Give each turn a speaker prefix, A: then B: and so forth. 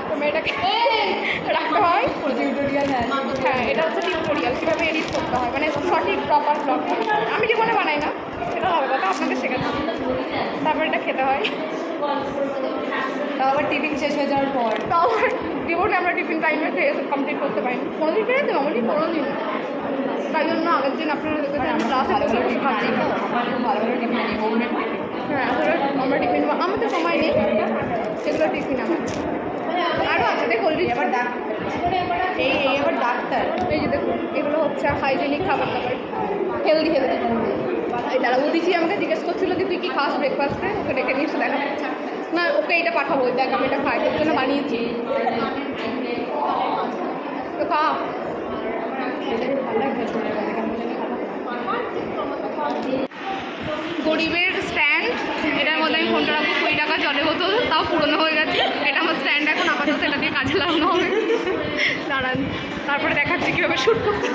A: প্রথমে এটাকে রাখতে হয় টিউটোরিয়াল। হ্যাঁ, এটা হচ্ছে টিউটোরিয়াল, কীভাবে এডিট করতে হয়, মানে সঠিক প্রপার ব্লগ। আমি জীবনে বানাই না, সেটা হবে কথা, আপনাকে শেখাতে। তারপর এটা খেতে হয়।
B: তাও আবার টিফিন শেষ হয়ে যাওয়ার পর।
A: তাও জীবনে আমরা টিফিন টাইমে খেয়ে কমপ্লিট করতে পারিনি। কোনো দিন খেয়েছি আমাদের কোনো দিন। তাই জন্য আগের দিন আপনারা দেখতে চান ক্লাসে বসে বসে খাচ্ছি।
B: ভালো ভালো টিফিন আনি, হোমমেড টিফিন।
A: হ্যাঁ, আসলে আমরা টিফিন, আমাদের সময় নেই, সেগুলো টিফিন আমার। আরও আছে দেখুন,
B: আবার ডাক্তার, এই আবার ডাক্তার।
A: এই যে দেখুন, এগুলো হচ্ছে হাইজেনিক খাবার দাবার, হেলদি। এই দাঁড়া, উদিচি আমাকে জিজ্ঞেস করছিল যে তুই কী খাস ব্রেকফাস্টে, ওকে ডেকে নিয়ে এসে দেখা না, ওকে এইটা পাঠাবো, দেখ আমি এটা খাই, তোর জন্য বানিয়েছি। তো খা। গরিবের স্ট্যান্ড, এটার মধ্যে আমি ফোনটা রাখবো, 20 টাকা জলে বোতল, তাও পুরনো হয়ে গেছে। এটা আমার স্ট্যান্ড, এখন আপাতত এটা দিয়ে কাজে লাগানো হবে। দাঁড়ান, তারপরে দেখাচ্ছি কীভাবে শ্যুট করতে।